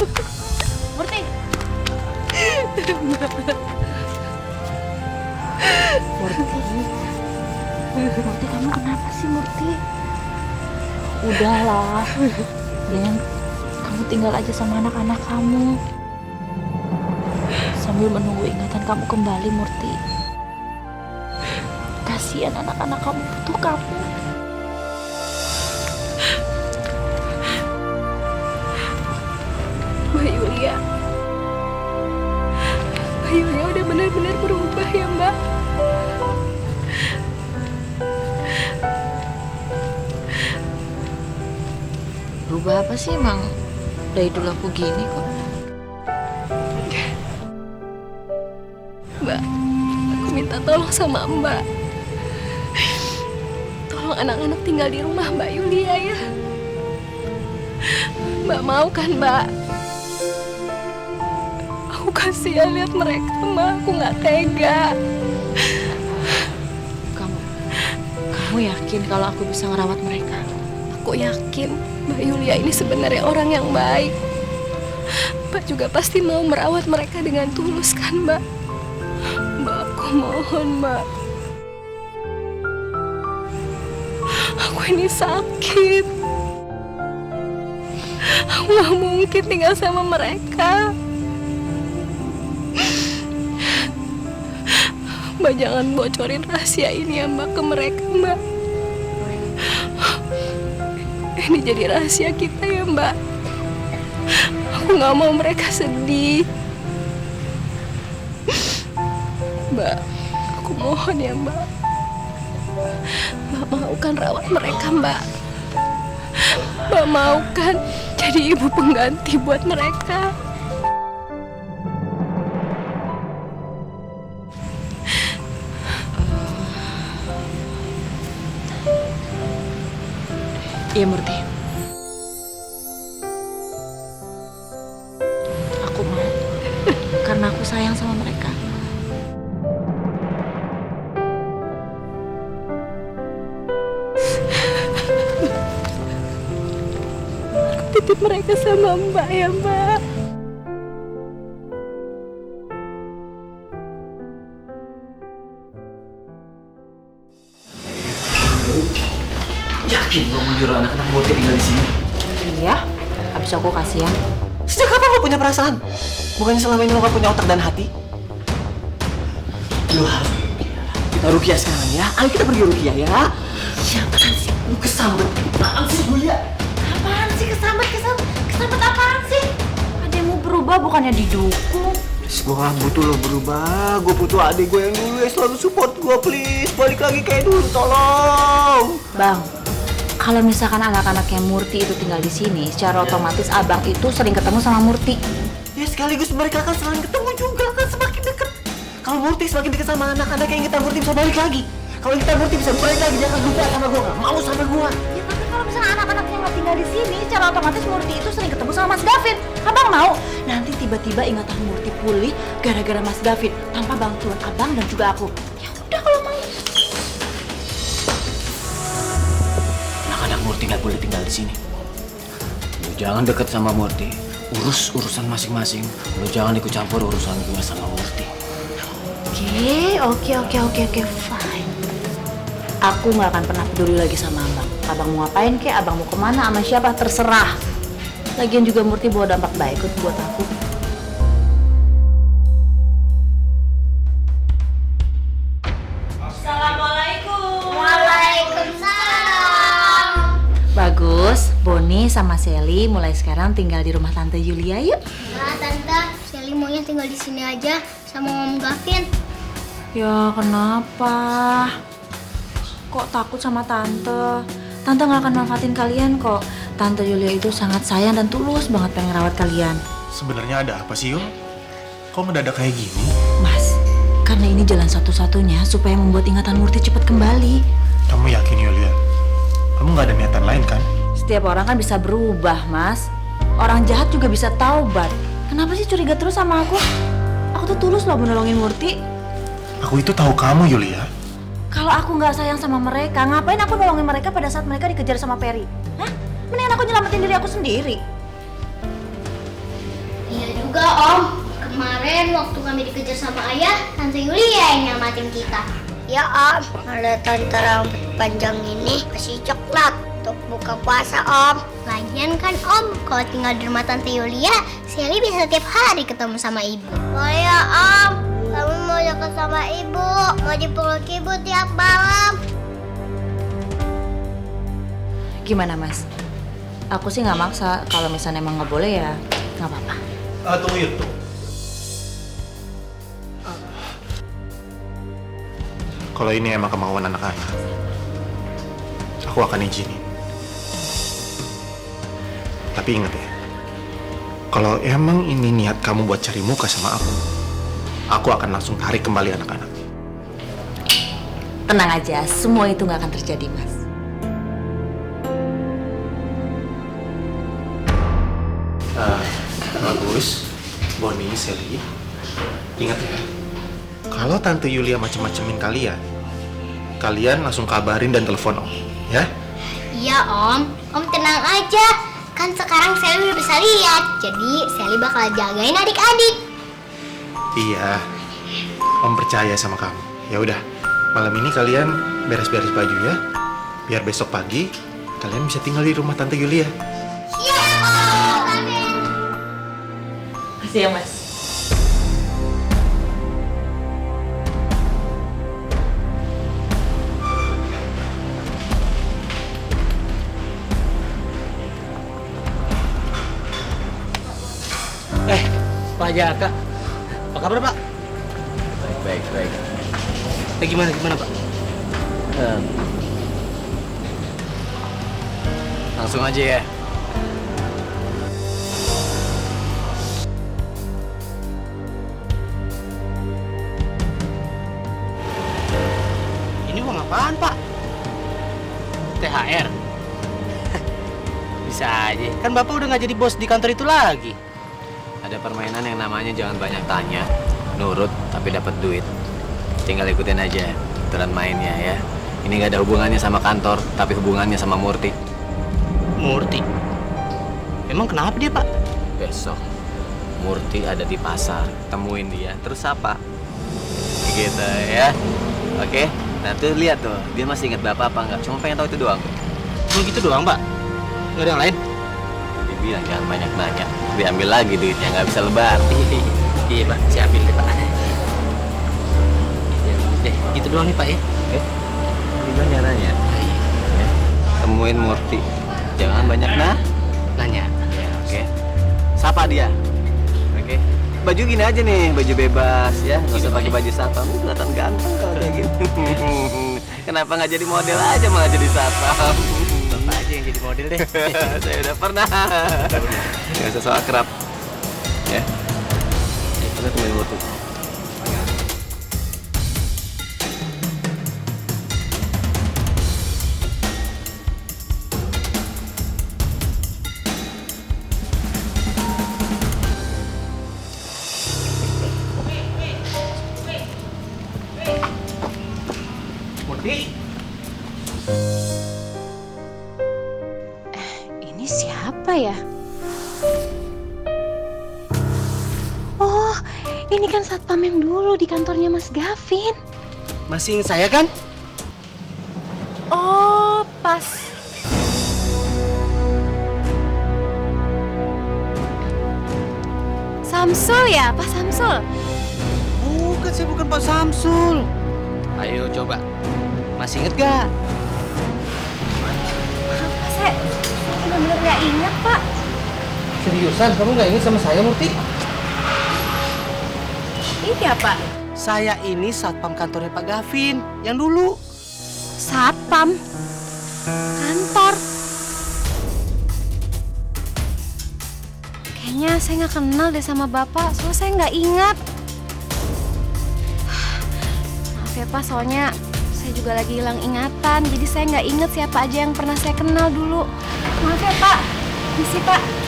Murti. Murti, kamu kenapa sih Murti? Udahlah, Den, kamu tinggal aja sama anak-anak kamu sambil menunggu ingatan kamu kembali, Murti. Kasihan anak-anak kamu butuh kamu. Mbak Yulia udah benar-benar berubah ya Mbak. Berubah apa sih emang? Dari dulu aku gini kok. Mbak, aku minta tolong sama Mbak. Tolong anak-anak tinggal di rumah Mbak Yulia ya. Mbak mau kan Mbak? Aku kasihan lihat mereka Mbak, aku nggak tega. Kamu yakin kalau aku bisa ngerawat mereka? Aku yakin Mbak Yulia ini sebenarnya orang yang baik. Mbak juga pasti mau merawat mereka dengan tulus kan Mbak? Mbak, aku mohon Mbak. Aku ini sakit. Aku gak mungkin tinggal sama mereka. Mbak jangan bocorin rahasia ini ya Mbak ke mereka Mbak. Ini jadi rahasia kita ya Mbak. Aku gak mau mereka sedih. Mbak, aku mohon ya Mbak. Mbak mau kan rawat mereka Mbak. Mbak mau kan jadi ibu pengganti buat mereka. Iya Murti. Aku mau. Karena aku sayang sama mereka. Titip mereka sama Mbak ya Mbak. Yakin lo mau nyuruh anak-anak Murti tinggal di sini? Iya. Habis aku kasihan. Sejak kapan lo punya perasaan? Bukannya selama ini lo gak punya otak dan hati? Lo harus kita Rukiah sekarang ya. Ayo kita pergi Rukiah ya. Ya apaan sih? Lo kesambet. Apaan sih Julia? Apaan sih kesambet apaan sih? Ada yang mau berubah bukannya didukung. Please, gue gak butuh lo berubah. Gue butuh adik gue yang dulu yang selalu support gue. Please, balik lagi kayak dulu. Tolong. Bang, kalau misalkan anak-anaknya Murti itu tinggal di sini, secara otomatis abang itu sering ketemu sama Murti. Ya sekaligus mereka akan selalu ketemu juga kan semakin dekat. Kalau Murti semakin dekat sama anak-anak yang kita Murti bisa balik lagi. Kalau kita Murti bisa balik lagi, dia akan lupa sama gue. Gak mau sama gue. Ya tapi kalau misalnya anak-anaknya nggak tinggal di sini, secara otomatis Murti itu sering ketemu sama Mas Gavin. Abang mau? Nanti tiba-tiba ingatan Murti pulih gara-gara Mas Gavin tanpa bantuan abang dan juga aku. Ya udah kalau mau. Anak-anak Murti gak boleh tinggal di sini. Lo jangan deket sama Murti. Urus urusan masing-masing. Lo jangan ikut campur urusan gue sama Murti. Oke, fine. Aku nggak akan pernah peduli lagi sama abang. Abang mau ngapain kek, abang mau kemana, sama siapa, terserah. Lagian juga Murti bawa dampak baik buat aku. Assalamualaikum. Waalaikumsalam. Bagus, Boni sama Sally mulai sekarang tinggal di rumah Tante Yulia yuk. Nah, Tante, Sally maunya tinggal di sini aja sama Om Gavin. Ya kenapa? Kok takut sama Tante? Tante gak akan manfaatin kalian kok. Tante Yulia itu sangat sayang dan tulus banget pengen rawat kalian. Sebenarnya ada apa sih, Yul? Kok mendadak kayak gini? Mas, karena ini jalan satu-satunya supaya membuat ingatan Murti cepat kembali. Kamu yakin, Yulia? Kamu nggak ada niatan lain, kan? Setiap orang kan bisa berubah, Mas. Orang jahat juga bisa taubat. Kenapa sih curiga terus sama aku? Aku tuh tulus loh menolongin Murti. Aku itu tahu kamu, Yulia. Kalau aku nggak sayang sama mereka, ngapain aku nolongin mereka pada saat mereka dikejar sama Perry? Hah? Mendingan aku nyelamatin diri aku sendiri. juga Om. Kemarin waktu kami dikejar sama ayah, Tante Yulia yang nyelamatin kita. Ya Om, ada tante rambut panjang ini kasih coklat untuk buka puasa Om. Lagian kan Om, kalau tinggal di rumah Tante Yulia, Sally bisa tiap hari ketemu sama ibu. Boleh ya Om, kami mau dekat sama ibu, mau dipeluk ibu tiap malam. Gimana Mas? Aku sih nggak maksa. Kalau misalnya emang nggak boleh ya nggak apa-apa. Tunggu Yud, tunggu. Kalau ini emang kemauan anak-anak, aku akan izinin. Tapi ingat ya, kalau emang ini niat kamu buat cari muka sama aku akan langsung tarik kembali anak-anak. Tenang aja, semua itu nggak akan terjadi Mas. Bagus, Bonnie, Sally, ingat ya, kalau Tante Yulia macem-macemin kalian langsung kabarin dan telepon Om, ya? Iya Om, Om tenang aja. Kan sekarang Sally udah bisa lihat, jadi Sally bakal jagain adik-adik. Iya, Om percaya sama kamu. Ya udah, malam ini kalian beres-beres baju ya, biar besok pagi kalian bisa tinggal di rumah Tante Yulia. Iya Om, amin. Makasih ya Mas. Pak Jaka, apa kabar Pak? Baik. Gimana Pak? Langsung aja ya. Ini uang apaan Pak? THR? Bisa aja, kan Bapak udah nggak jadi bos di kantor itu lagi. Ada permainan yang namanya jangan banyak tanya, nurut tapi dapat duit. Tinggal ikutin aja aturan mainnya ya. Ini gak ada hubungannya sama kantor, tapi hubungannya sama Murti. Murti? Emang kenapa dia Pak? Besok Murti ada di pasar, temuin dia, terus apa? Gitu ya. Oke, nah tuh lihat tuh, dia masih ingat Bapak apa enggak? Cuma pengen tahu itu doang. Cuma gitu doang Pak? Nggak ada yang lain? Dibilang jangan banyak nanya, diambil lagi duitnya, nggak bisa lebar. Iya Pak, siapin deh Pak. Deh, gitu doang nih Pak ya. Dibilang jangan nanya. Ya. Temuin Murti, jangan banyak Nanya. Ya, oke. Sapa dia. Oke. Baju gini aja nih, baju bebas ya, nggak usah pakai baju satpam. Kelihatan ganteng kalau kayak gitu. Kenapa nggak jadi model aja malah jadi satpam? Bapak aja yang jadi model deh. Saya udah pernah. Nggak usah so akrab. Ya. Kita temuin Murti. Ini siapa ya? Oh, ini kan satpam yang dulu di kantornya Mas Gavin. Masih ingat saya kan? Oh, pas. Samsul ya, Pak Samsul? Bukan, saya bukan Pak Samsul. Ayo coba. Masih inget gak? Apa saya benar-benar nggak ingat, Pak. Seriusan, kamu gak inget sama saya, Murti? Ini apa? Saya ini satpam kantornya Pak Gavin, yang dulu. Satpam kantor. Kayaknya saya nggak kenal deh sama Bapak, soalnya saya nggak ingat. Maaf ya Pak, soalnya saya juga lagi hilang ingatan, jadi saya nggak inget siapa aja yang pernah saya kenal dulu. Maaf ya Pak, misi Pak.